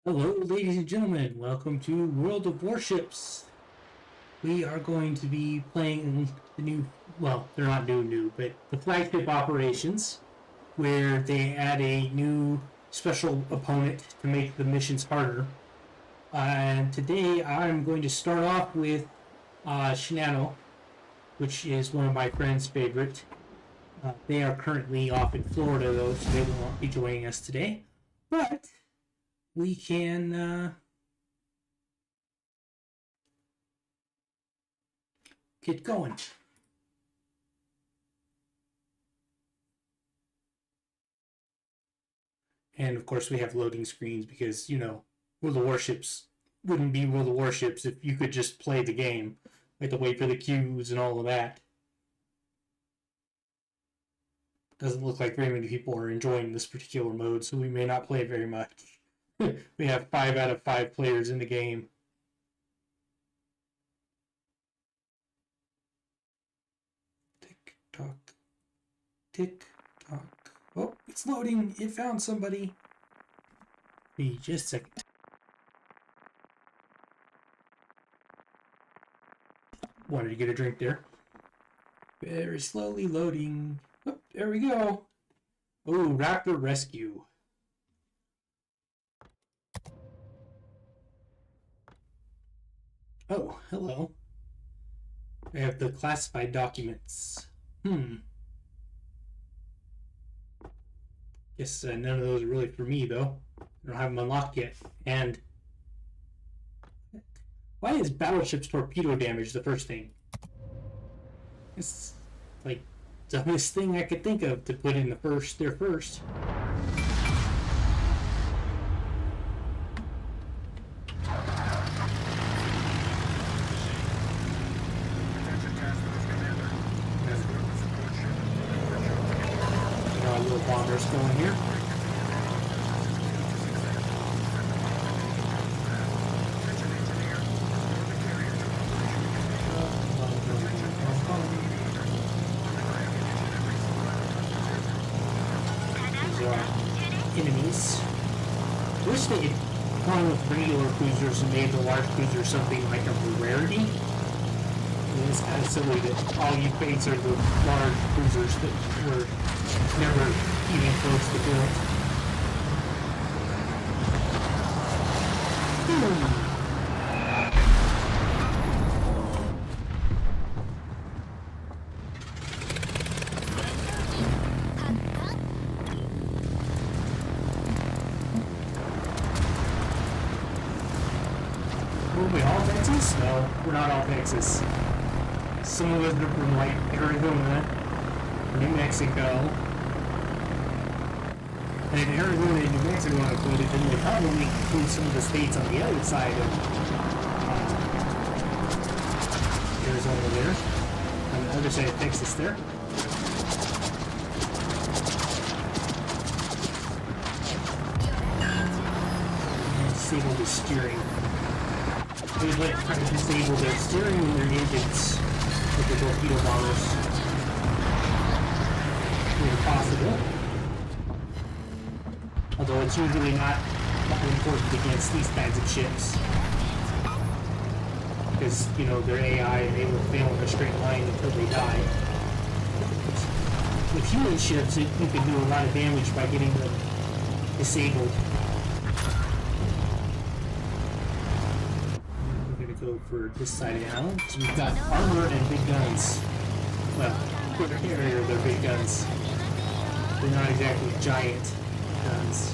Hello, ladies and gentlemen. Welcome to World of Warships. We are going to be playing the new, well, they're not new, but the flagship operations, where they add a new special opponent to make the missions harder. And today I'm going to start off with Shinano, which is one of my friend's favorite. They are currently off in Florida, though, so they will not be joining us today. But we can get going. And of course, we have loading screens because, World of Warships wouldn't be World of Warships if you could just play the game. You have to wait for the queues and all of that. Doesn't look like very many people are enjoying this particular mode, so we may not play very much. We have 5 out of 5 players in the game. Tick tock. Tick tock. Oh, it's loading. It found somebody. Be just a second. Wanted to get a drink there. Very slowly loading. Oh, there we go. Oh, Raptor Rescue. Oh, hello. I have the classified documents. Guess none of those are really for me, though. I don't have them unlocked yet. And why is battleship's torpedo damage the first thing? It's like the dumbest thing I could think of to put in there first. Little bombers going here. These are enemies. I wish they had gone with regular cruisers and made the large cruiser something like a rarity. It's kind of silly that all you face are the large cruisers that were never even close to build. Were we all Texas? No, we're not all Texas. Some of us are from like Arizona, New Mexico. And Arizona and New Mexico are included, then they probably include some of the states on the other side of Arizona there. On the other side of Texas there. And disable the steering. They would like to try to disable their steering and their engines with the torpedo bombers. If possible. Although it's usually not important against these kinds of ships. Because, they're AI and they will fail in a straight line until they die. With human ships, you can do a lot of damage by getting them disabled. We're going to go for this side of the island. So we've got armor and big guns. Well, quicker carrier, they're big guns. They're not exactly giant guns.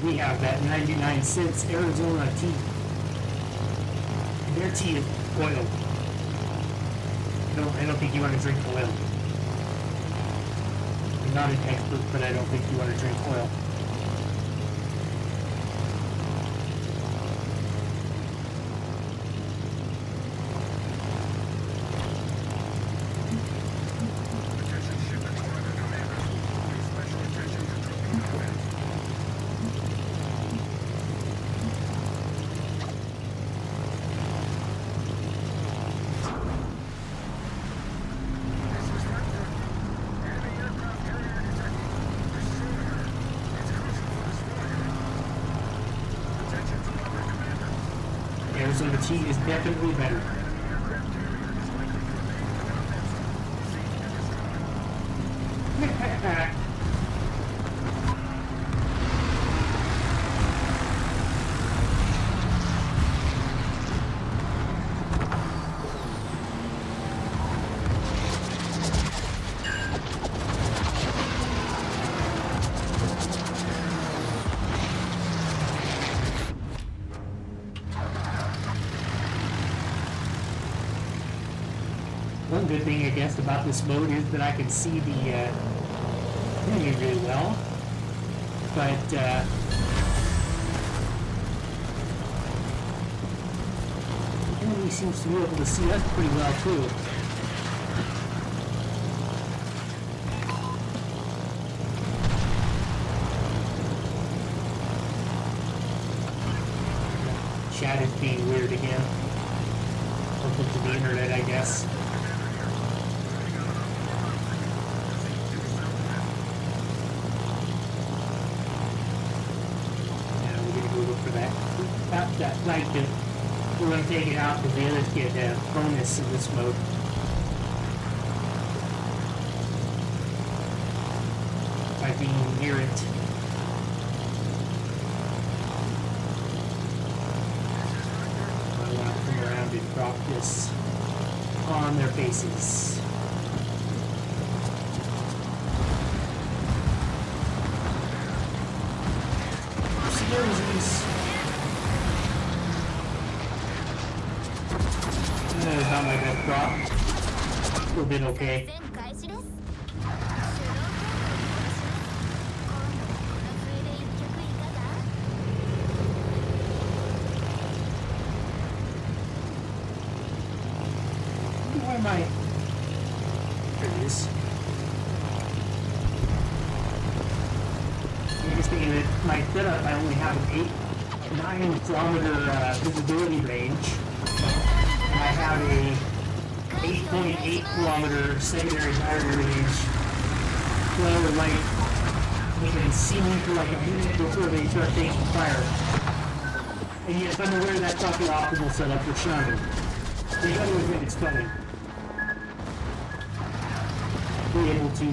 We have that 99 cents Arizona tea. And their tea is oil. I don't think you want to drink oil. I'm not an expert, but I don't think you want to drink oil. Arizona tea is definitely better. One good thing, I guess, about this mode is that I can see the enemy really well, but the enemy seems to be able to see us pretty well too. Chat is being weird again. Welcome to the internet, I guess. That flagship. We're going to take it out because the others get a bonus in this mode. By being near it. I want to come around and drop this on their faces. Seriously. That is not my best drop. A little bit okay. Where am I? There it is. I'm just thinking that my setup, I only have an 9 kilometer visibility range. I have a 8.8 kilometer secondary battery range. So like they can see me for like a minute before they start taking fire. And yes, I'm aware that's not the optimal setup for shunning. But you gotta admit it's funny. Be able to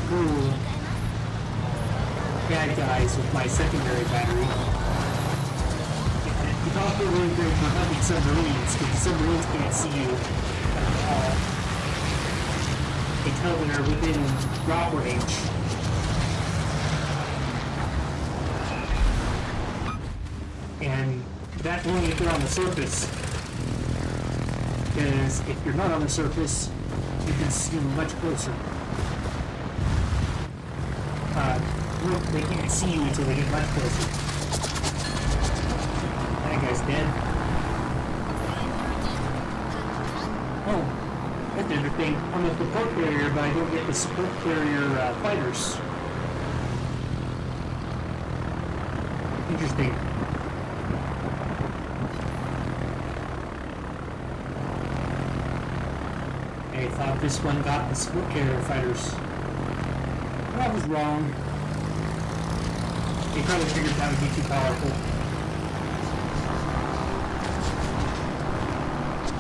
move bad guys with my secondary battery. It's also really great for hunting submarines, because the submarines can't see you at all. They tell when they're within drop range. And that's only if they're on the surface. Because if you're not on the surface, you can see them much closer. They can't see you until they get much closer. That guy's dead. Oh, that's interesting. I'm a support carrier, but I don't get the support carrier fighters. Interesting. I thought this one got the support carrier fighters. I was wrong. They probably figured that would be too powerful.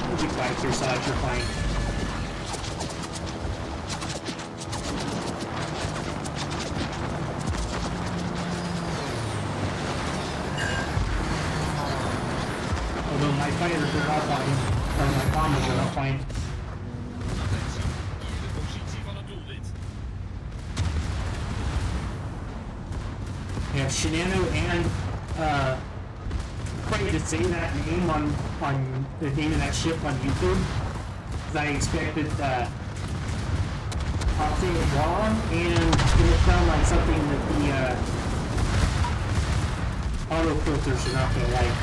We'll be quiet here, Saj, you're fine. Although my fighters are not fine, or my bombers are not fine. We have Shinano and afraid to say that name on the name of that ship on YouTube, because I expected I'll say it wrong and it'll sound like something that the auto filters are not gonna like.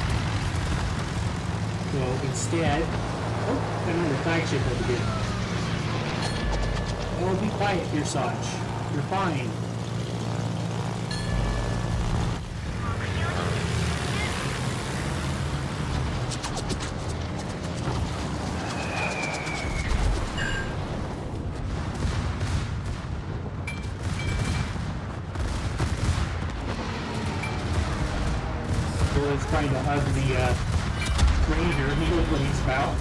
So instead, oh, another flagship over here. Oh, be quiet here, Saj. You're fine. is trying to hug the Ranger. He knows what he's about.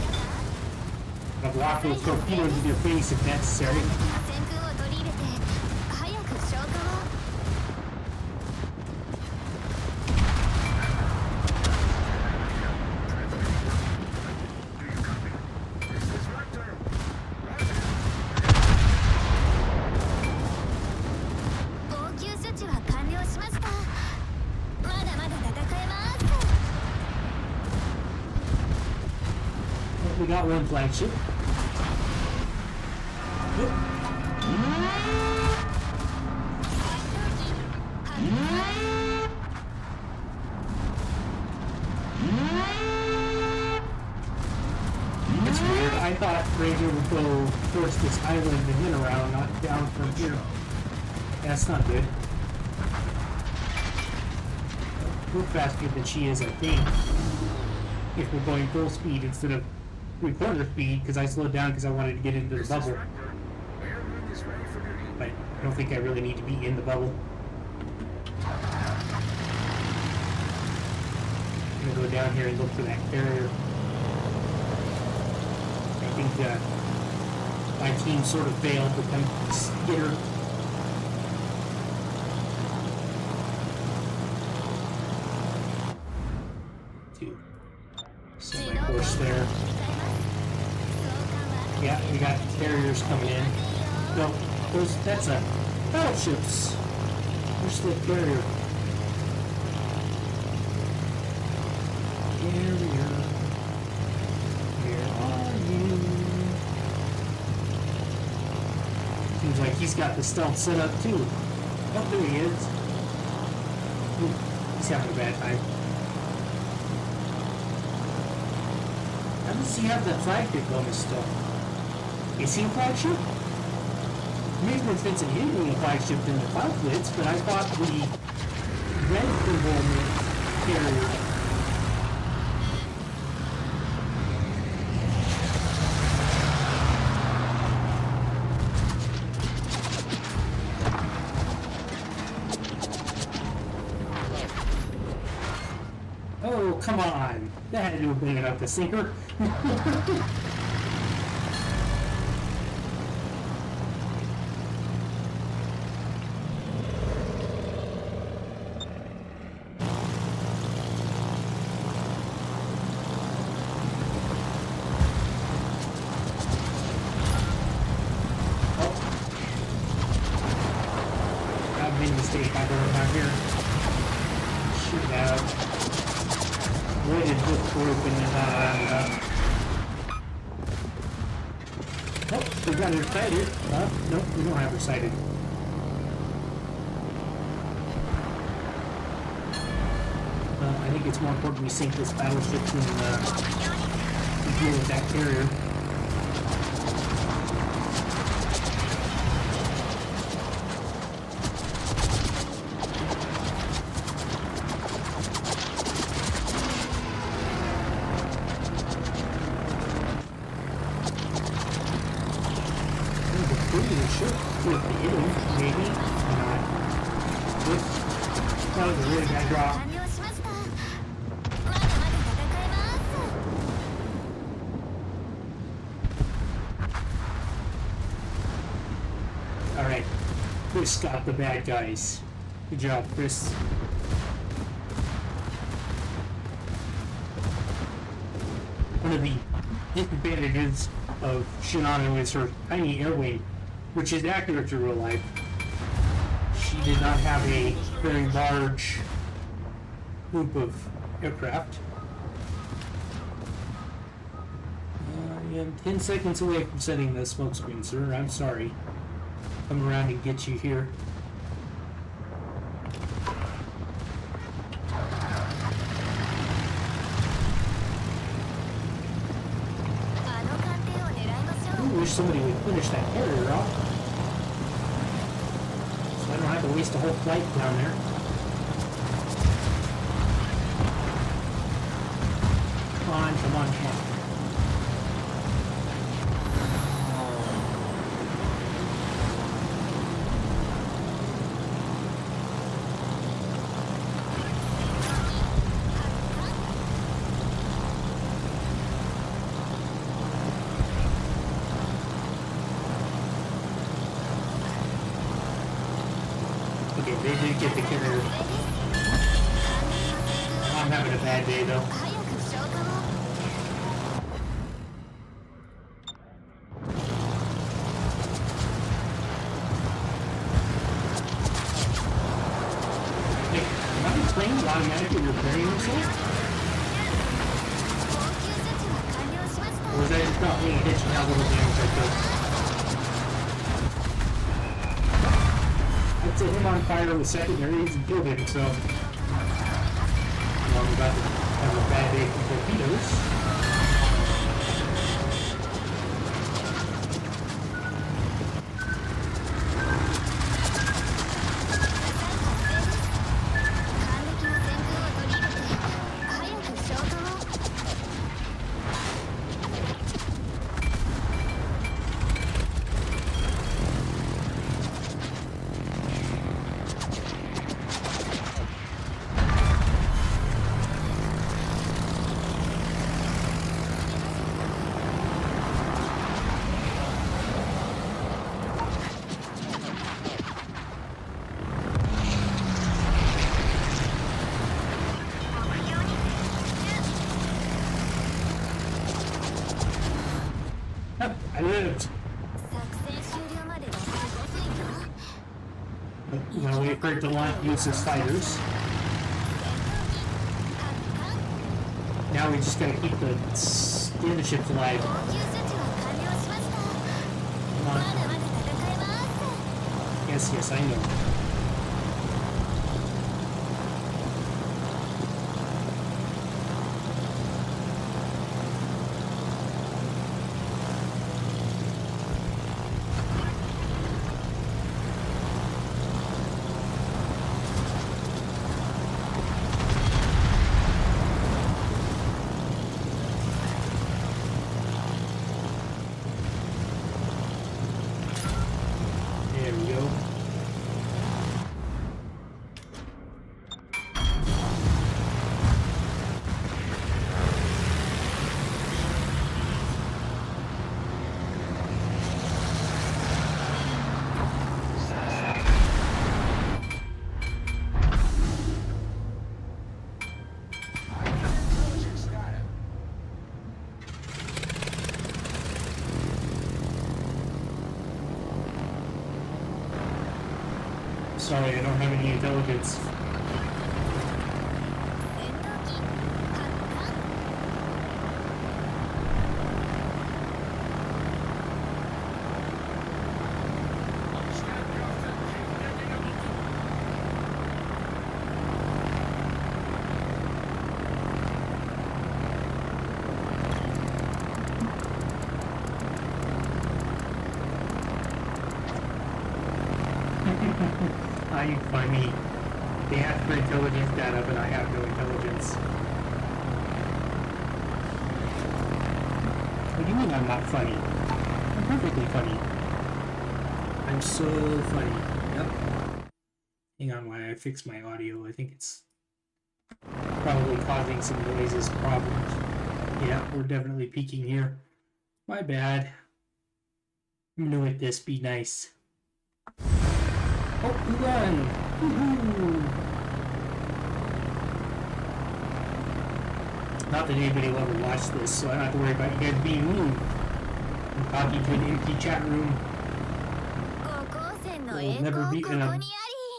I'll block those torpedoes with your face if necessary. We got one flagship. Whoop. It's weird. I thought Ranger would go towards this island and then around, not down from here. That's not good. We're faster than she is, I think. If we're going full speed instead of 3/4 speed, because I slowed down because I wanted to get into the bubble. But I don't think I really need to be in the bubble. I'm gonna go down here and look for that carrier. I think my team sort of failed to come get her. Two. So my course there. Yeah, we got carriers coming in. No, that's a battleships. Where's the carrier? Carrier. Where are you? Seems like he's got the stealth set up too. Oh, there he is. Ooh, he's having a bad time. How does he have that flagship bonus still? Is he a flagship? Maybe more sense in him being a flagship than the cloud blitz, but I thought the red involvement carrier. Oh, come on. That had to have been enough to sink her. Mistake by going down here. Should have waited this group and then oh, we got her sighted. Nope, we don't have her sighted. I think it's more important we sink this battleship than we deal with that carrier. Maybe not. That was a really bad drop. Alright, Chris got the bad guys. Good job, Chris. One of the disadvantages of Shinano is her tiny air wing, which is accurate to real life. She did not have a very large group of aircraft. I am 10 seconds away from setting the smoke screen, sir. I'm sorry. Come around and get you here. I wish somebody would finish that carrier off, so I don't have to waste a whole flight down there. Come on, come on, come on. Okay, they did get the killer. I'm having a bad day though. Wait, am I playing automatically repairing himself? Or was I just not paying attention how little damage I took? I'd set him on fire with secondaries and killed him, so... Well, I'm about to have a bad day for torpedoes. I lived. I'm gonna wait for it to use his fighters. Now we just gotta keep the ships alive. Come on. Yes, I know. There we go. Sorry, I don't have any intelligence. I funny. They ask for intelligence data, but I have no intelligence. What do you mean I'm not funny? I'm perfectly funny. I'm so funny. Yep. Hang on while I fix my audio. I think it's probably causing some noises problems. Yeah, we're definitely peaking here. My bad. I'm new at this. Be nice. Oh, run! Woohoo! Not that anybody will ever watch this, so I don't have to worry about you guys being mean. I'm talking to an empty chat room. It will never be in a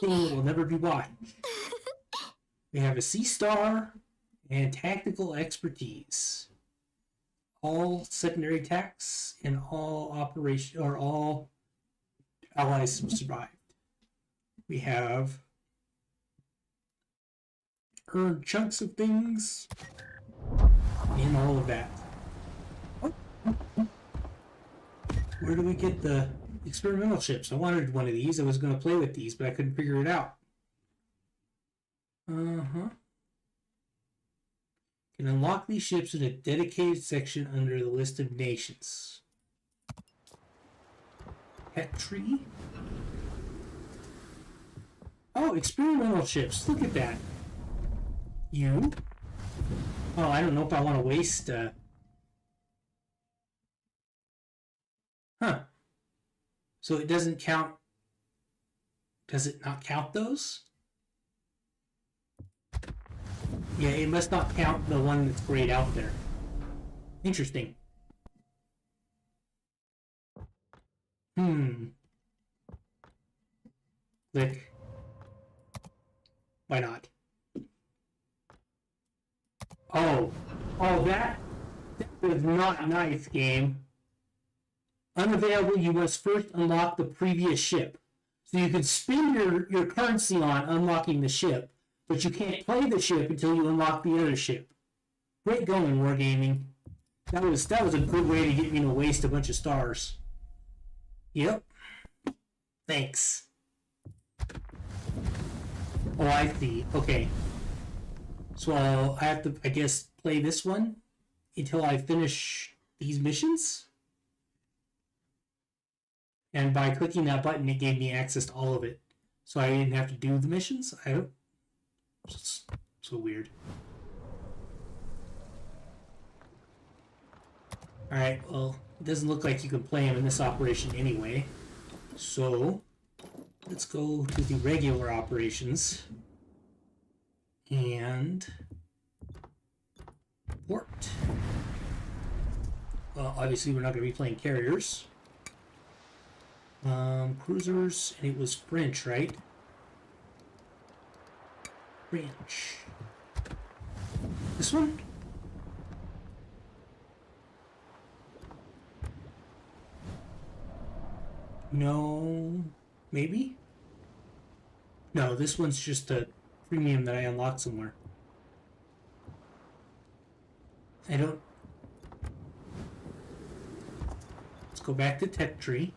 thing that will never be watched. We have a sea star and tactical expertise. All secondary attacks and all operation or all allies survived. We have earned chunks of things and all of that. Where do we get the experimental ships? I wanted one of these. I was going to play with these, but I couldn't figure it out. Can unlock these ships in a dedicated section under the list of nations. Pet tree? Oh, experimental ships. Look at that. You? Oh, I don't know if I want to waste... Huh. So it doesn't count Does it not count those? Yeah, it must not count the one that's grayed out there. Interesting. Click. Why not? Oh, that was not nice, game. Unavailable, you must first unlock the previous ship. So you can spend your currency on unlocking the ship, but you can't play the ship until you unlock the other ship. Great going, Wargaming. That was a good way to get me to waste a bunch of stars. Yep. Thanks. Oh, I see. Okay. So I have to, I guess, play this one until I finish these missions. And by clicking that button, it gave me access to all of it. So I didn't have to do the missions. I don't... It's so weird. Alright, well, it doesn't look like you can play them in this operation anyway. So, let's go to the regular operations. And... port. Well, obviously we're not going to be playing carriers. Cruisers, and it was French, right? French. This one? No, maybe? No, this one's just a premium that I unlocked somewhere. I don't... Let's go back to Tech Tree.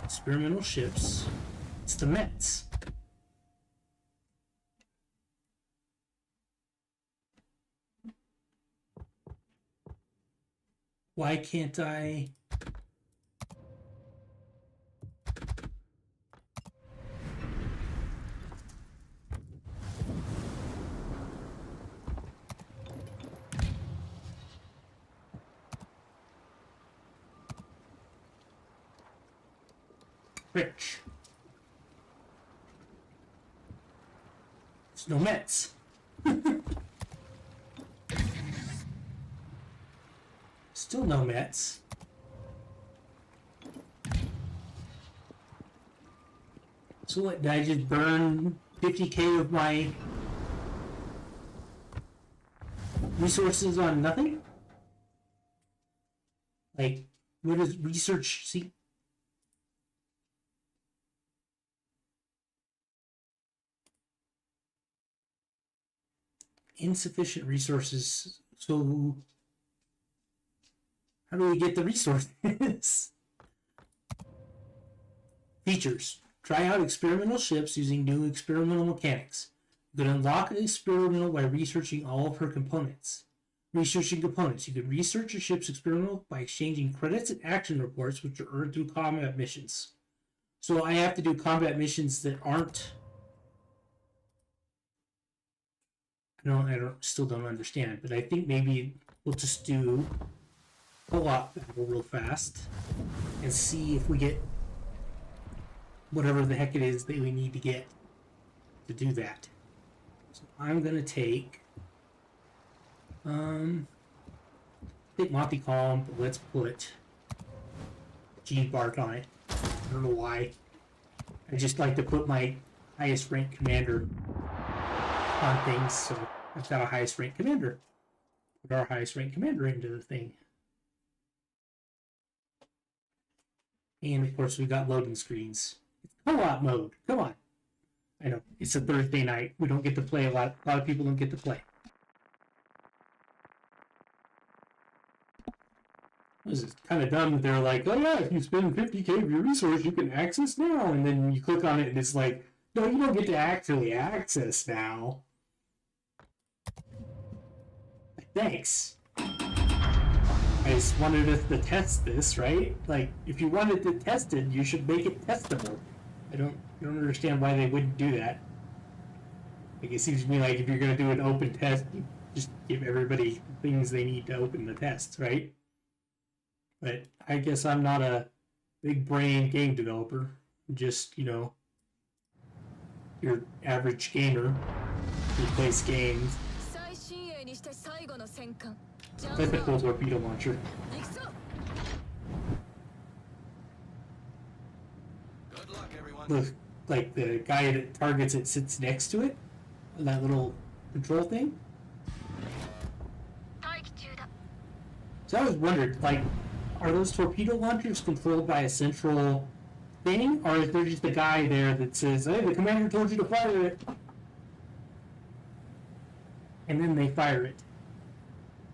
Experimental ships. It's the Mets. Why can't I... Rich. There's no Mets. Still no Mets. So what, did I just burn 50k of my resources on nothing? Like, what does research see? Insufficient resources. So how do we get the resources? Features. Try out experimental ships using new experimental mechanics. You can unlock an experimental by researching all of her components. Researching components. You can research a ship's experimental by exchanging credits and action reports, which are earned through combat missions. So I have to do combat missions that aren't... I still don't understand, but I think maybe we'll just do co-op battle real fast and see if we get whatever the heck it is that we need to get to do that. So I'm gonna take Monty Calm, but let's put G Bart on it. I don't know why. I just like to put my highest ranked commander on things, so I've got a highest ranked commander. Put our highest ranked commander into the thing. And of course we got loading screens. It's co-op mode. Come on. I know, it's a Thursday night. We don't get to play a lot of people don't get to play. This is kind of dumb that they're like, oh yeah, if you spend 50k of your resource, you can access now. And then you click on it and it's like, no, you don't get to actually access now. Thanks. I just wanted us to test this, right? Like, if you wanted to test it, you should make it testable. I don't understand why they wouldn't do that. Like, it seems to me like if you're going to do an open test, you just give everybody things they need to open the test, right? But I guess I'm not a big brain game developer. I'm just, your average gamer who plays games. That's a cool torpedo launcher. Good luck, everyone. Look, like the guy that targets it sits next to it, that little control thing. So I always wondered, like, are those torpedo launchers controlled by a central thing, or is there just a guy there that says, "Hey, the commander told you to fire it," and then they fire it?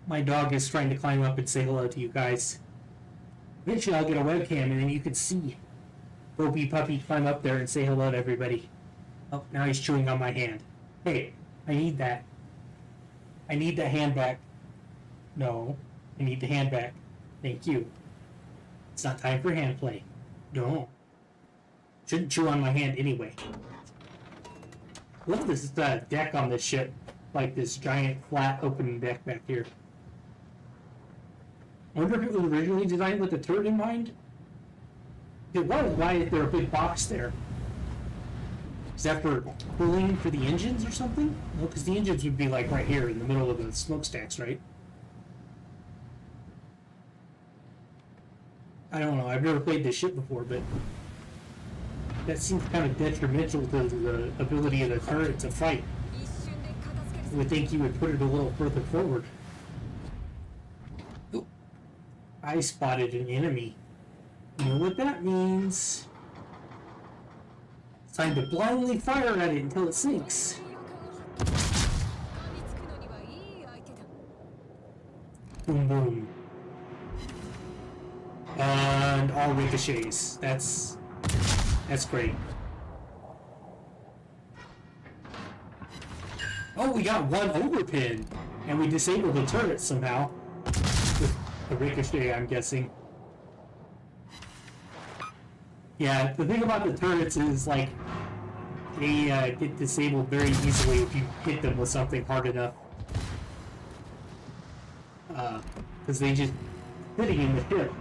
My dog is trying to climb up and say hello to you guys. Eventually I'll get a webcam and then you can see Bo Peep Puppy climb up there and say hello to everybody. Oh, now he's chewing on my hand. Hey, I need that. I need that hand back. No, I need the hand back. Thank you. It's not time for hand play. No. Shouldn't chew on my hand anyway. Look at this deck on this ship. Like this giant flat open deck back here. I wonder if it was originally designed with a turret in mind? If it was, why is there a big box there? Is that for cooling for the engines or something? No, because the engines would be like right here in the middle of the smokestacks, right? I don't know, I've never played this ship before, but that seems kind of detrimental to the ability of the turret to fight. I would think you would put it a little further forward. Ooh. I spotted an enemy. You know what that means? It's time to blindly fire at it until it sinks. Boom boom. And all ricochets. That's great. Oh, we got one overpin, and we disabled the turret somehow. With a ricochet, I'm guessing. Yeah, the thing about the turrets is, like, they get disabled very easily if you hit them with something hard enough. Because they just sitting in the hip.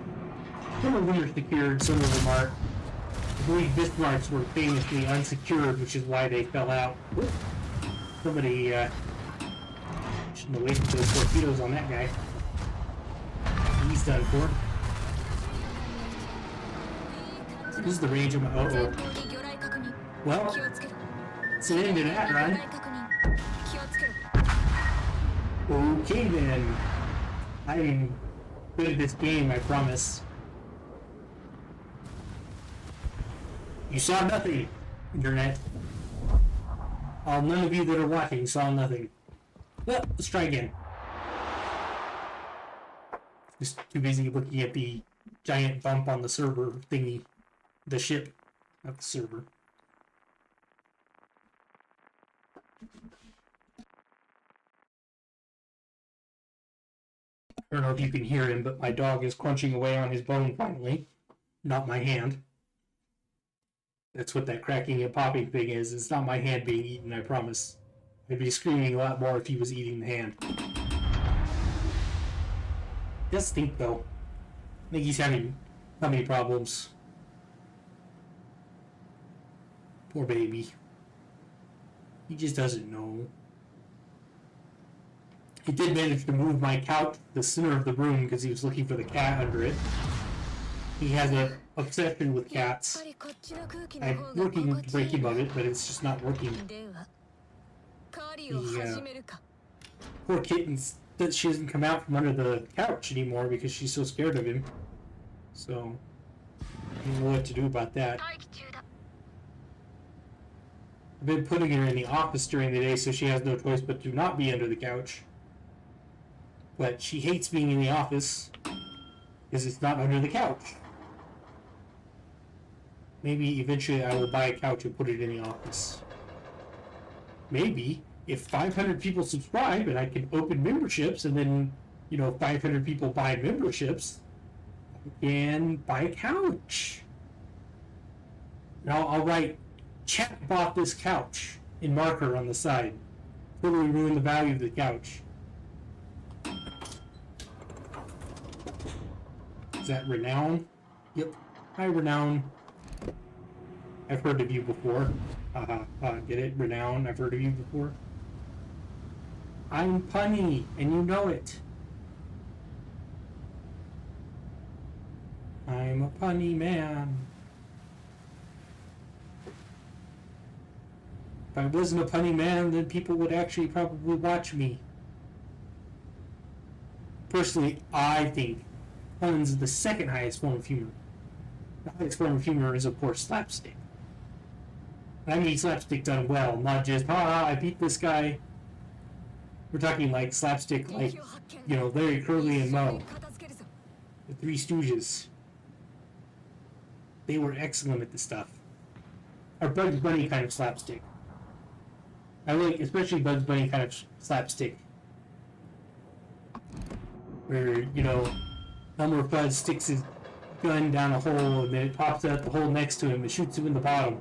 Some of them are secured, some of them aren't. I believe Bismarcks were famously unsecured, which is why they fell out. Whoop. Somebody shouldn't have wasted those torpedoes on that guy. He's done for. This is the range of my... Uh-oh. Well, it's an end to that run. Okay then. I'm good at this game, I promise. You saw nothing, Internet. None of you that are watching saw nothing. Well, let's try again. Just too busy looking at the giant bump on the server thingy. The ship, not the server. I don't know if you can hear him, but my dog is crunching away on his bone finally. Not my hand. That's what that cracking and popping thing is. It's not my hand being eaten, I promise. I'd be screaming a lot more if he was eating the hand. Does stink though. I think he's having tummy problems. Poor baby. He just doesn't know. He did manage to move my couch to the center of the room because he was looking for the cat under it. He has an obsession with cats. I'm working to break him of it, but it's just not working. The poor kitten, that she doesn't come out from under the couch anymore because she's so scared of him. So, I don't know what to do about that. I've been putting her in the office during the day, so she has no choice but to not be under the couch. But she hates being in the office because it's not under the couch. Maybe eventually I will buy a couch and put it in the office. Maybe if 500 people subscribe and I can open memberships and then, 500 people buy memberships, I can buy a couch. Now I'll write, "Chat bought this couch" in marker on the side. Totally ruin the value of the couch. Is that Renown? Yep. Hi, Renown. I've heard of you before. Get it? Renown. I've heard of you before. I'm punny, and you know it. I'm a punny man. If I wasn't a punny man, then people would actually probably watch me. Personally, I think puns are the second highest form of humor. The highest form of humor is, of course, slapstick. I mean slapstick done well, not just, I beat this guy. We're talking like slapstick, like, you know, Larry, Curly, and Moe. The Three Stooges. They were excellent at this stuff. Or Bugs Bunny kind of slapstick. I like, especially Bugs Bunny kind of slapstick. Where, you know, Elmer Fudd sticks his gun down a hole and then it pops out the hole next to him and shoots him in the bottom.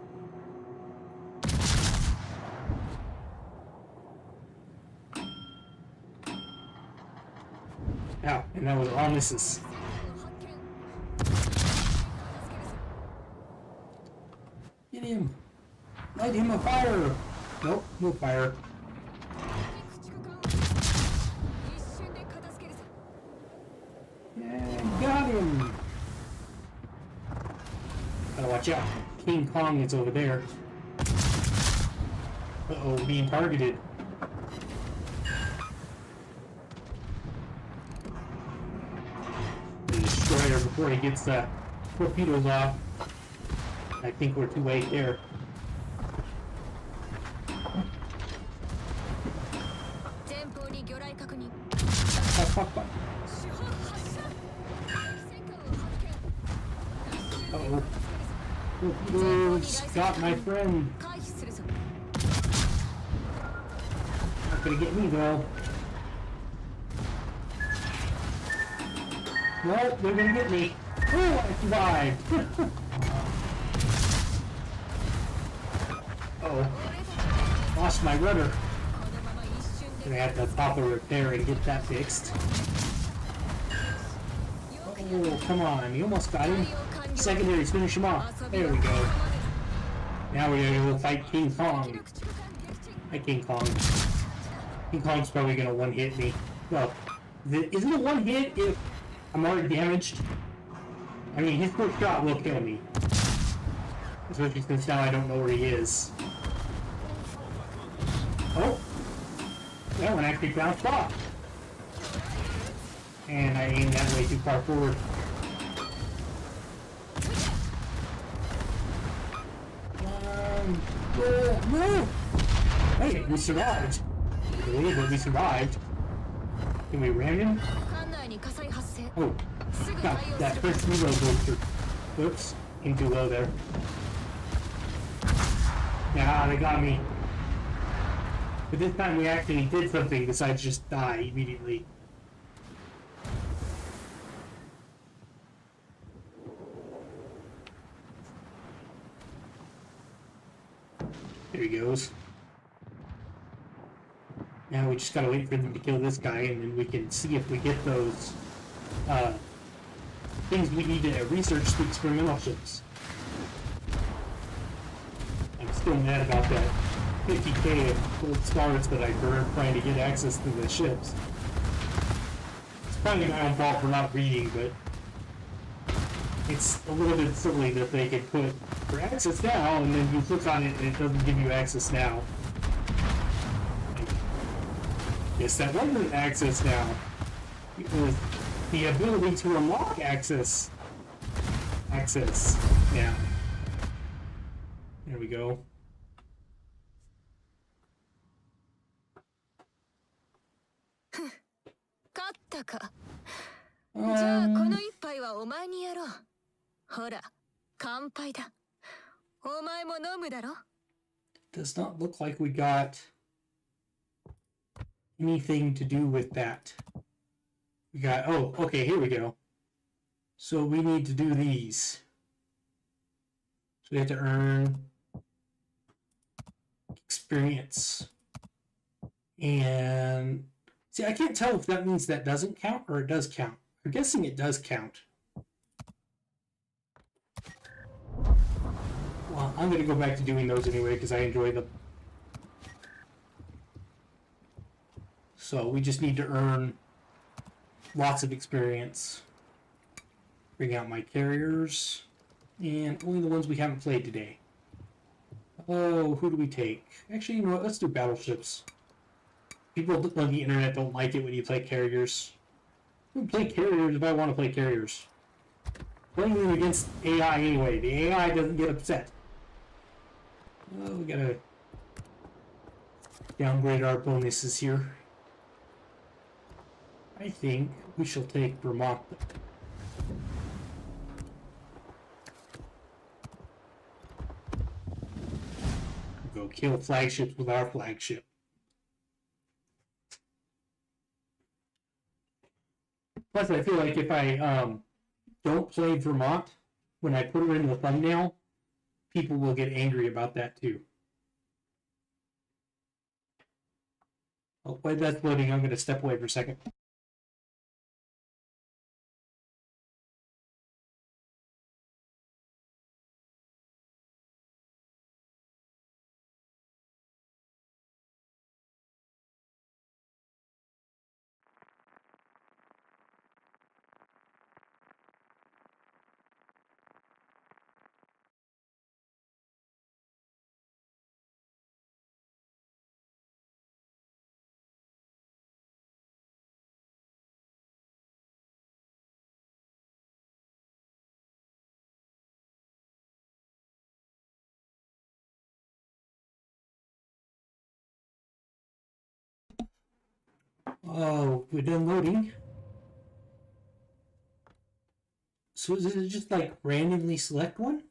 Ow, and that was all misses. Get him! Light him afire! Nope, no fire. Yeah, got him! Gotta watch out. King Kong is over there. Uh-oh, being targeted. The destroyer before he gets the torpedoes off. I think we're too late there. Fuck. Uh-oh. Torpedoes got my friend. Not gonna get me though. No, they're gonna get me. Oh, I survived. Uh-oh. Lost my rudder. Gonna have to pop a repair and get that fixed. Oh, come on. You almost got him. Secondaries, finish him off. There we go. Now we're gonna go fight King Kong. Hi, King Kong. King Kong's probably gonna one-hit me. Well, isn't it one hit if I'm already damaged? I mean, his first shot will kill me. Especially since now I don't know where he is. Oh! That one actually bounced off. And I aimed that way too far forward. No! Hey, we survived. Really? But we survived. Can we ram him? Oh, God, that first reload goes through. Oops, came too low there. Yeah, they got me. But this time we actually did something besides just die immediately. There he goes. Now we just gotta wait for them to kill this guy, and then we can see if we get those things we need to research the experimental ships. I'm still mad about that 50k of gold stars that I burned trying to get access to the ships. It's probably my own fault for not reading, but it's a little bit silly that they could put for access now, and then you click on it and it doesn't give you access now. Yes, that wasn't access now. It was the ability to unlock access. Now. There we go. Does not look like we got anything to do with that. We got, oh, okay, here we go. So we need to do these. So we have to earn experience. And see, I can't tell if that means that doesn't count or it does count. I'm guessing it does count. Well, I'm gonna go back to doing those anyway because I enjoy them. So we just need to earn lots of experience. Bring out my carriers, and only the ones we haven't played today. Oh, who do we take? Actually, you know what? Let's do battleships. People on the internet don't like it when you play carriers. I play carriers if I want to play carriers. Playing them against AI anyway. The AI doesn't get upset. Oh, we gotta downgrade our bonuses here. I think we shall take Vermont. Go kill flagships with our flagship. Plus, I feel like if I don't play Vermont when I put her in the thumbnail, people will get angry about that too. Oh, while that's loading, I'm going to step away for a second. Oh, we're done loading. So is it just like randomly select one?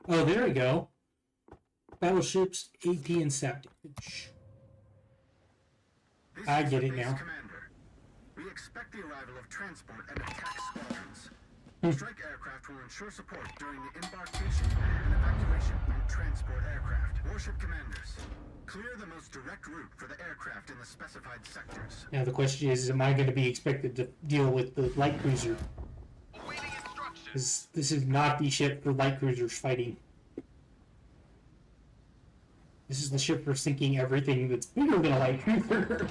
Oh, there we go. Battleships, AP, and Saptage. I get it now. Commander. We expect the arrival of transport and attack squadrons. Strike aircraft will ensure support during the embarkation and evacuation on transport aircraft. Warship commanders, clear the most direct route for the aircraft in the specified sectors. Now the question is, am I going to be expected to deal with the light cruiser? This is not the ship for light cruisers fighting. This is the ship for sinking everything that's bigger than a light cruiser.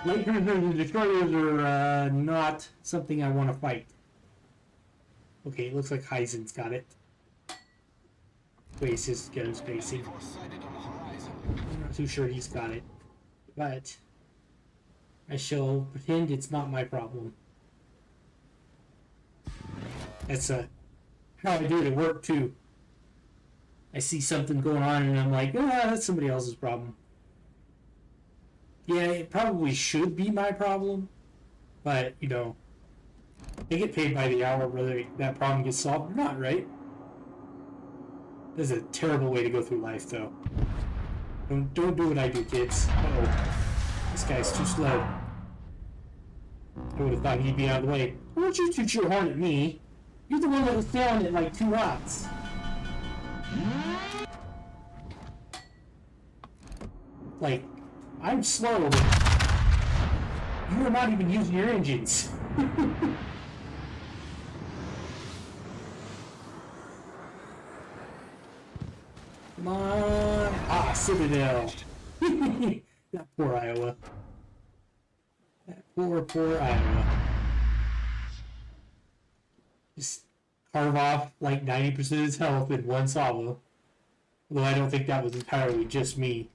Light cruisers and destroyers are not something I want to fight. Okay, it looks like Heisen's got it. Where's his guns facing? I'm not too sure he's got it. But I shall pretend it's not my problem. That's how I do it at work too. I see something going on and I'm like, that's somebody else's problem. Yeah, it probably should be my problem, but you know, they get paid by the hour whether that problem gets solved or not, right? This is a terrible way to go through life, though. Don't do what I do, kids. Uh-oh. This guy's too slow. I would have thought he'd be out of the way. Why don't you shoot your horn at me? You're the one that was down at like 2 knots. Like, I'm slow, but you are not even using your engines. Come on. Ah, Citadel. That poor Iowa. That poor Iowa. Just carve off like 90% of his health in one salvo. Although I don't think that was entirely just me.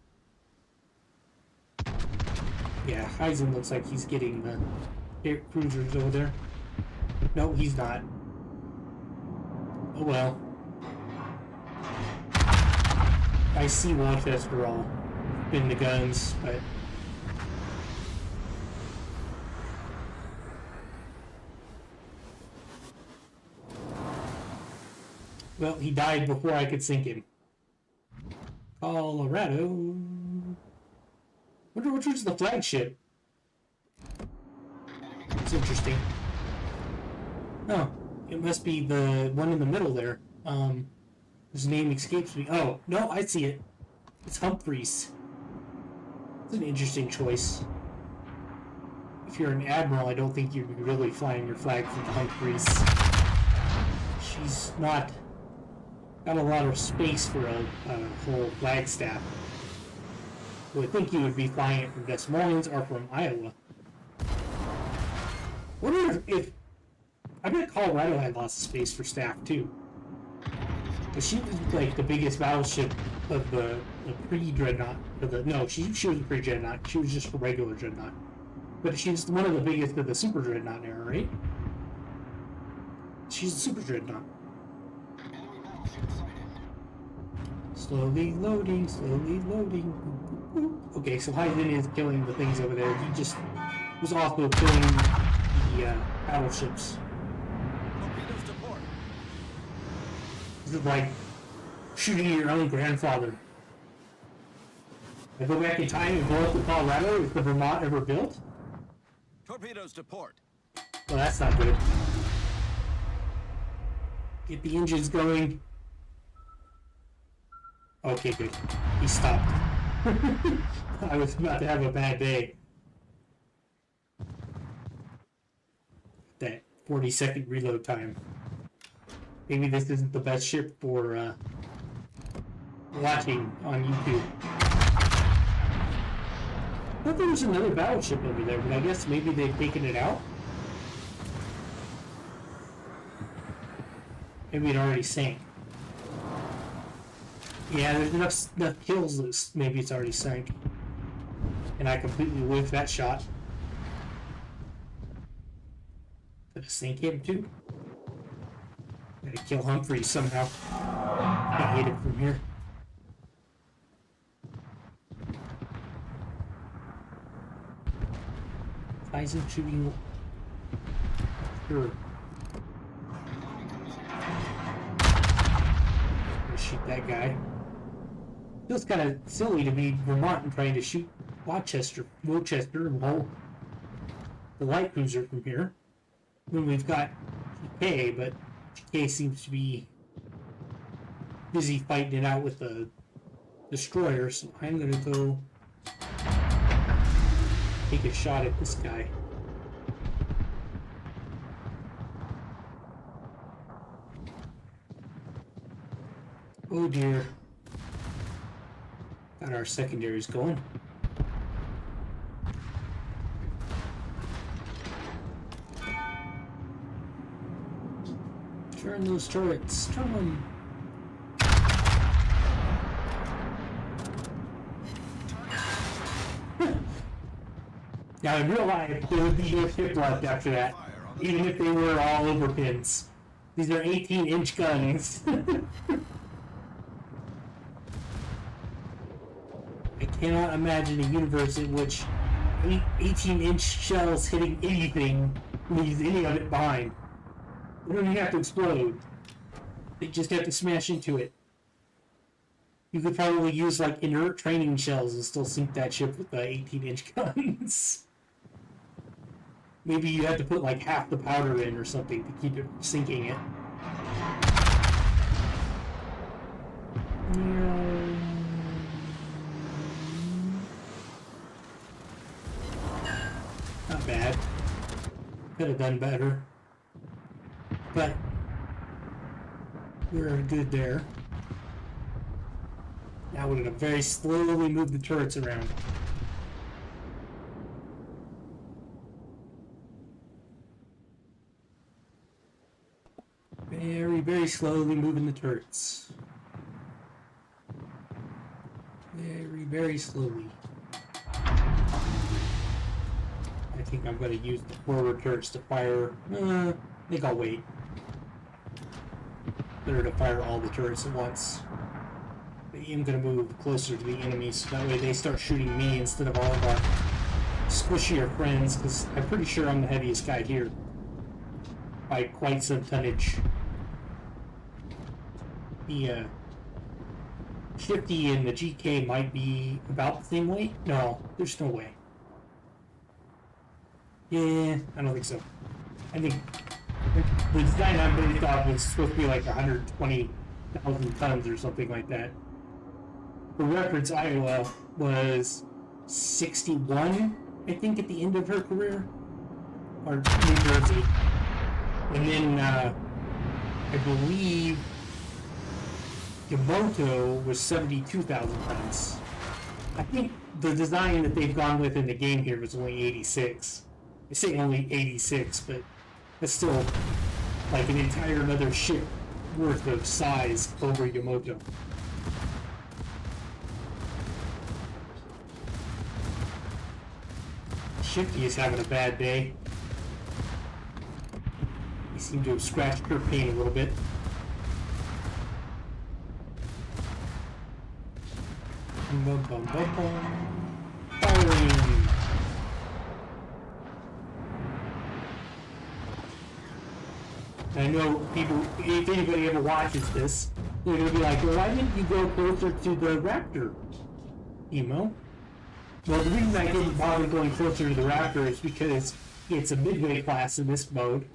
Yeah, Heisen looks like he's getting the air cruisers over there. No, he's not. Oh well. I see Winchester all in the guns, but well, he died before I could sink him. Colorado. Wonder which one's the flagship. It's interesting. Oh, it must be the one in the middle there. His name escapes me. Oh, no, I see it. It's Humphreys. It's an interesting choice. if you're an admiral, I don't think you'd be really flying your flag from the Humphreys. She's not got a lot of space for a whole flag staff. So I think you would be flying it from Des Moines or from Iowa. Wonder if I bet Colorado had lots of space for staff too. But she was like the biggest battleship of the pre-dreadnought. No, she was a pre-dreadnought. She was just a regular dreadnought. But she's one of the biggest of the super dreadnought era, right? She's a super dreadnought. Slowly loading, slowly loading. Okay, so Heisen is killing the things over there. He just was also killing the battleships. Torpedoes to port. This is like shooting your own grandfather. I go back in time and blow up the Colorado. Is the Vermont ever built? Torpedoes to port. Well, that's not good. Get the engines going. Okay, good. He stopped. I was about to have a bad day. That 40-second reload time. Maybe this isn't the best ship for watching on YouTube. I thought there was another battleship over there, but I guess maybe they've taken it out. Maybe it already sank. Yeah, there's enough kills that maybe it's already sank. And I completely whiffed that shot. Did I sink him too? Gotta kill Humphreys somehow. I hate it from here. Eisen shooting. Sure. Shoot that guy. Feels kind of silly to be Vermont and trying to shoot Wilchester and the light cruiser from here when we've got GK, but GK seems to be busy fighting it out with the destroyer, so I'm gonna go take a shot at this guy. Oh dear. Got our secondaries going. Turn those turrets. Turn them. Now in real life, there would be no ship left after that, even if they were all over pins. These are 18-inch guns. I cannot imagine a universe in which 18-inch shells hitting anything leaves any of it behind. They don't even have to explode. They just have to smash into it. You could probably use like inert training shells and still sink that ship with the 18-inch guns. Maybe you have to put like half the powder in or something to keep it sinking it. Not bad. Could have done better. But we're good there. Now we're going to very slowly move the turrets around. Very, very slowly moving the turrets. Very, very slowly. I think I'm going to use the forward turrets to fire. I think I'll wait. Better to fire all the turrets at once. I'm going to move closer to the enemies so that way they start shooting me instead of all of our squishier friends, because I'm pretty sure I'm the heaviest guy here by quite some tonnage. The Shifty and the GK might be about the same weight? No, there's no way. Yeah, I don't think so. I think the design I'm based off was supposed to be like 120,000 tons or something like that. For reference, Iowa was 61, I think, at the end of her career. or New Jersey. And then I believe Yamato was 72,000 tons. I think the design that they've gone with in the game here was only 86. I say only 86, but that's still like an entire another ship worth of size over Yamato. Shifty is having a bad day. He seemed to have scratched her paint a little bit. Bum, bum, bum, bum. Firing! I know people, if anybody ever watches this, they're going to be like, well, why didn't you go closer to the Raptor, Emo? Well, the reason I didn't bother going closer to the Raptor is because it's a midway class in this mode,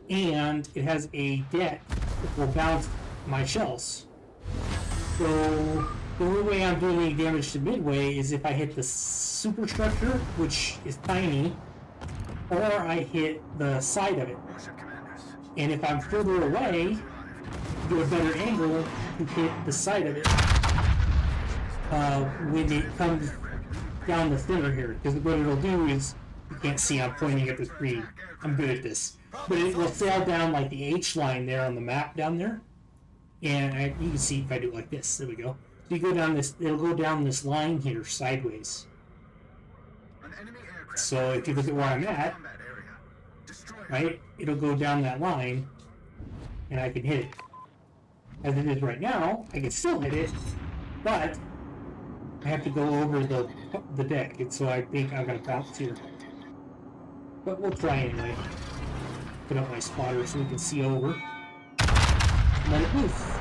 and it has a deck that will bounce my shells. So the only way I'm doing any damage to midway is if I hit the superstructure, which is tiny, or I hit the side of it. And if I'm further away, get a better angle to hit the side of it when it comes down the center here. Because what it'll do is, you can't see I'm pointing at the screen. I'm good at this. But it will sail down like the H line there on the map down there. And you can see if I do it like this. There we go. So you go down this, it'll go down this line here sideways. So if you look at where I'm at, right, it'll go down that line, and I can hit it. As it is right now, I can still hit it, but I have to go over the deck, and so I think I'm going to bounce here. But we'll try anyway. Put up my spotter so we can see over. And let it move.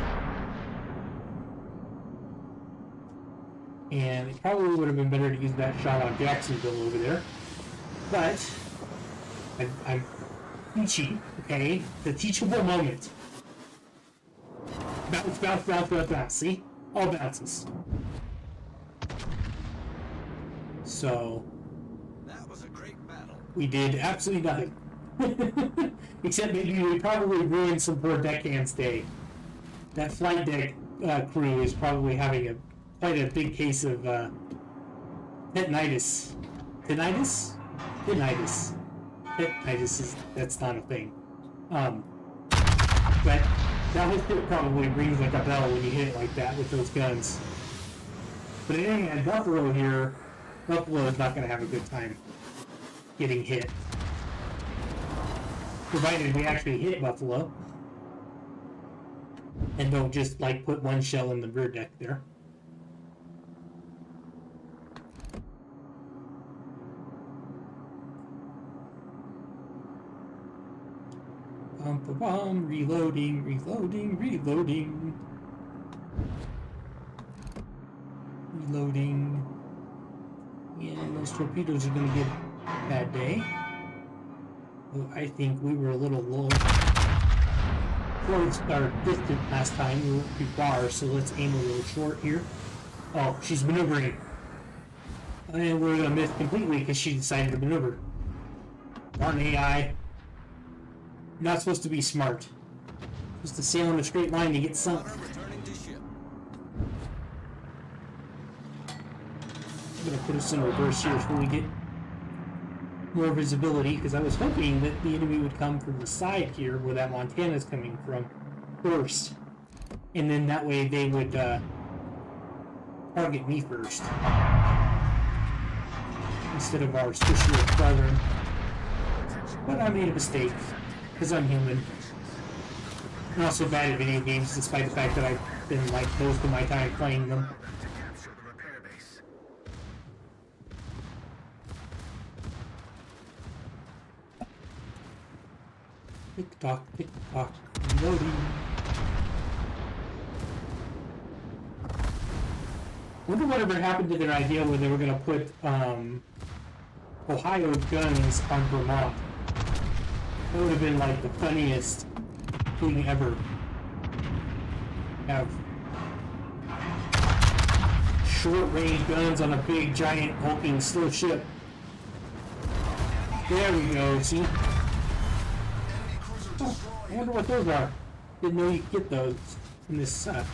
And it probably would have been better to use that shot on Jacksonville over there. But I'm teaching, okay? The teachable moment. Bounce, bounce, bounce, bounce, bounce. See? All bounces. So That was a great battle. we did absolutely nothing. Except maybe we probably ruined some poor deckhand's day. That flight deck crew is probably having quite a big case of petinitis. Tinnitus? Tinnitus. Petinitis that's not a thing. But that whole shit probably rings like a bell when you hit it like that with those guns. But anyway, Buffalo here, Buffalo is not going to have a good time getting hit. Provided we actually hit Buffalo. And don't just like put one shell in the rear deck there. Bum, reloading, reloading, reloading. Reloading. And those torpedoes are going to get a bad day. Oh, I think we were a little low. Close our distant last time. We went too far, so let's aim a little short here. Oh, she's maneuvering. And we're going to miss completely because she decided to maneuver. Darn AI. Not supposed to be smart. Supposed to sail in a straight line to get sunk. Returning to ship. I'm going to put us in reverse here so we get more visibility, because I was hoping that the enemy would come from the side here where that Montana's coming from first. And then that way they would target me first. Instead of our squishy brethren. But I made a mistake. Because I'm human. I'm also bad at video games, despite the fact that I've been like most of my time playing them. Tick tock, reloading. Wonder whatever happened to their idea where they were going to put Ohio guns on Vermont. That would have been like the funniest thing ever. Have short-range guns on a big, giant, hulking, slow ship. There we go, see? Oh, I wonder what those are. Didn't know you could get those in this mode.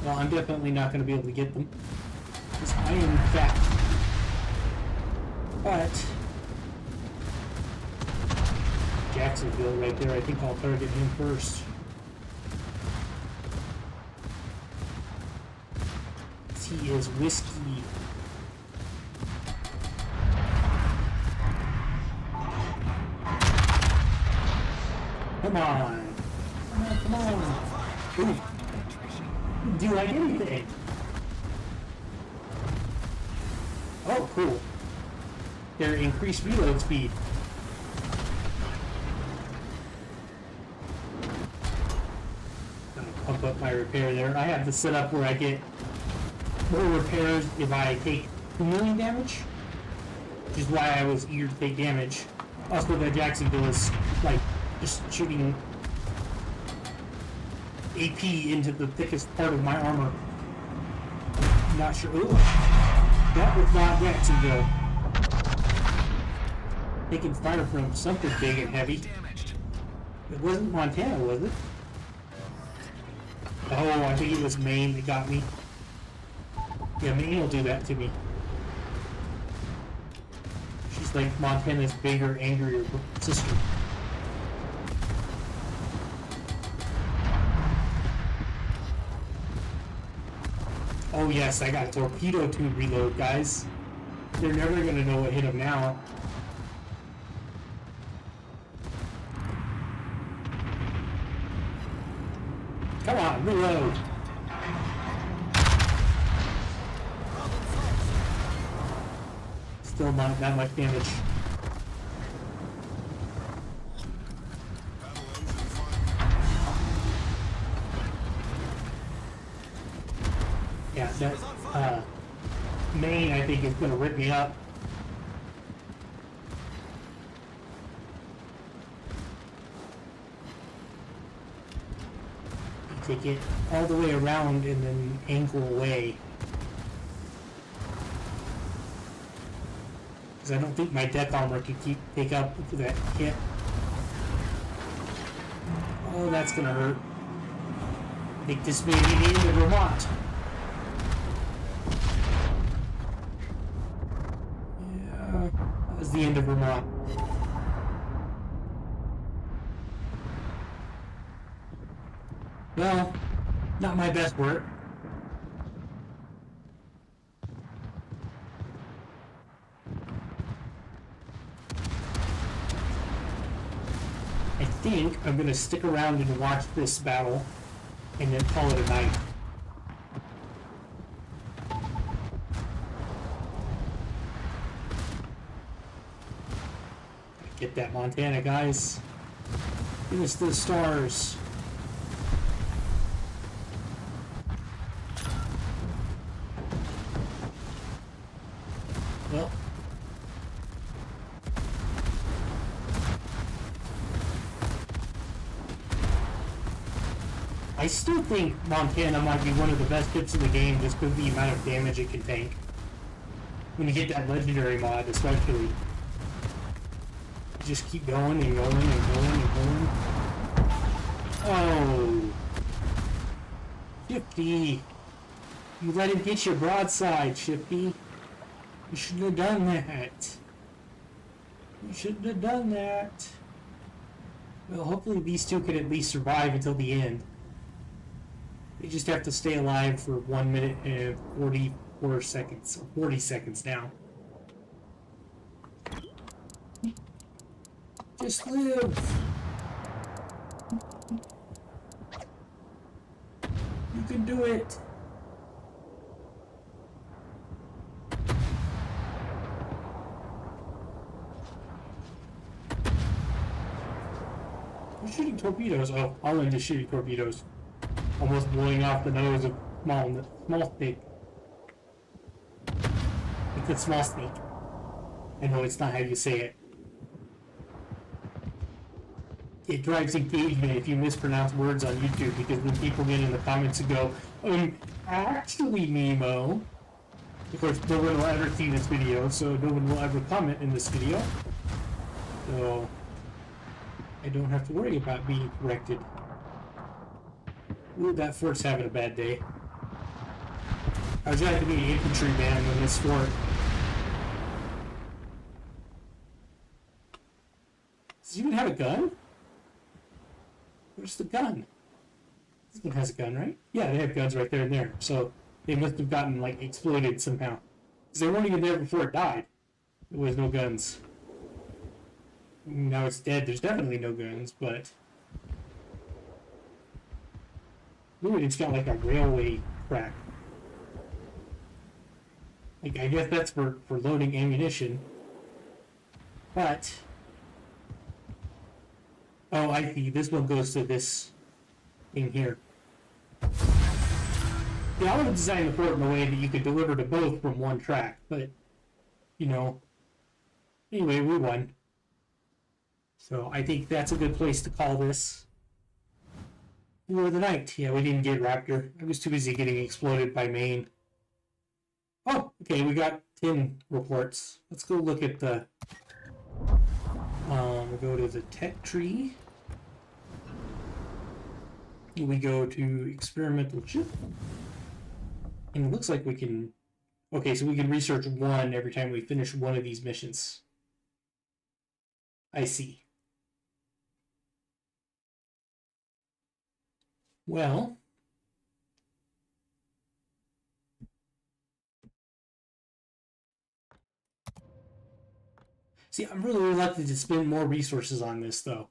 Well, I'm definitely not going to be able to get them. Because I am fat. But Jacksonville right there, I think I'll target him first. He is whiskey. Come on. Come on. Ooh. Do you like anything? Oh, cool. Their increased reload speed. I'm gonna pump up my repair there. I have the setup where I get more repairs if I take 2 million damage, which is why I was eager to take damage. Also, that Jacksonville is like just shooting AP into the thickest part of my armor. Not sure. Ooh, that was not Jacksonville. Taking fire from something big and heavy. It wasn't Montana, was it? Oh, I think it was Maine that got me. Yeah, Maine will do that to me. She's like Montana's bigger, angrier sister. Oh yes, I got torpedo tube reload, guys. They're never gonna know what hit them now. Come on, reload. Still not that much damage. Yeah, that Maine, I think, is gonna rip me up. Take it all the way around and then angle away. Because I don't think my deck armor can take up that hit. Oh, that's gonna hurt. I think this may be the end of Vermont. Yeah, that was the end of Vermont. Well, not my best work. I think I'm going to stick around and watch this battle and then call it a night. Get that Montana, guys. Give us the stars. Well, I still think Montana might be one of the best ships in the game just because of the amount of damage it can tank. When you get that legendary mod, especially. You just keep going and going and going and going. Oh. Shifty. You let him get your broadside, Shifty. You shouldn't have done that. You shouldn't have done that. Well, hopefully these two can at least survive until the end. They just have to stay alive for 1 minute and 44 seconds. Or 40 seconds now. Just live. You can do it. We're shooting torpedoes. Oh, I'll end just shooting torpedoes. Almost blowing off the nose of small snake. It's a small snake. I know it's not how you say it. It drives engagement if you mispronounce words on YouTube, because then people get in the comments and go, actually, Nemo. Of course, no one will ever see this video, so no one will ever comment in this video. So, I don't have to worry about being corrected. Ooh, that fort's having a bad day. I was going to be an infantryman in this fort. Does it even have a gun? Where's the gun? This one has a gun, right? Yeah, they have guns right there and there. So they must have gotten, like, exploded somehow. Because they weren't even there before it died. There was no guns. Now it's dead. There's definitely no guns, but... Ooh, it's got, like, a railway track. Like, I guess that's for loading ammunition. But... Oh, I see. This one goes to this thing here. Yeah, I would have designed the fort in a way that you could deliver to both from one track, but, you know. Anyway, we won. So I think that's a good place to call this for the night. Yeah, we didn't get Raptor. I was too busy getting exploded by Maine. Oh, okay, we got 10 reports. Let's go look at the... we'll go to the tech tree. We go to experimental ship. And it looks like we can... Okay, so we can research one every time we finish one of these missions. I see. Well... See, I'm really reluctant to spend more resources on this, though.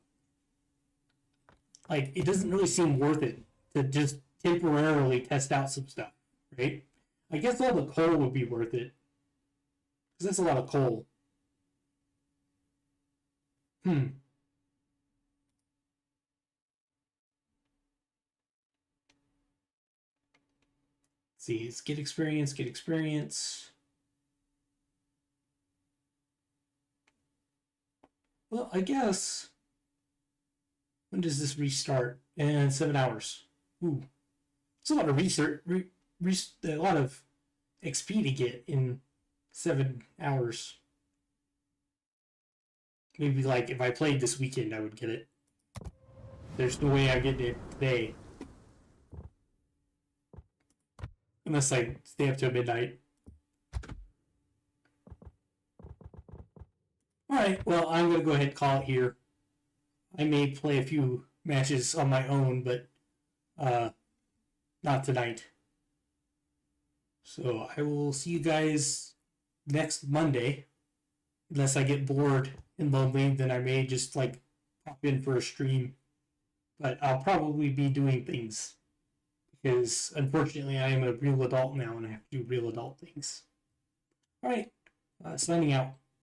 Like, it doesn't really seem worth it to just temporarily test out some stuff, right? I guess all the coal would be worth it. Because that's a lot of coal. Let's see, it's get experience, get experience. Well, I guess... When does this restart? In 7 hours. Ooh. It's a lot of research, a lot of XP to get in 7 hours. Maybe, like, if I played this weekend, I would get it. There's no way I get it today. Unless I stay up till midnight. Alright, well, I'm going to go ahead and call it here. I may play a few matches on my own, but not tonight. So I will see you guys next Monday. Unless I get bored and lonely, then I may just like pop in for a stream. But I'll probably be doing things. Because unfortunately I am a real adult now and I have to do real adult things. Alright, signing out.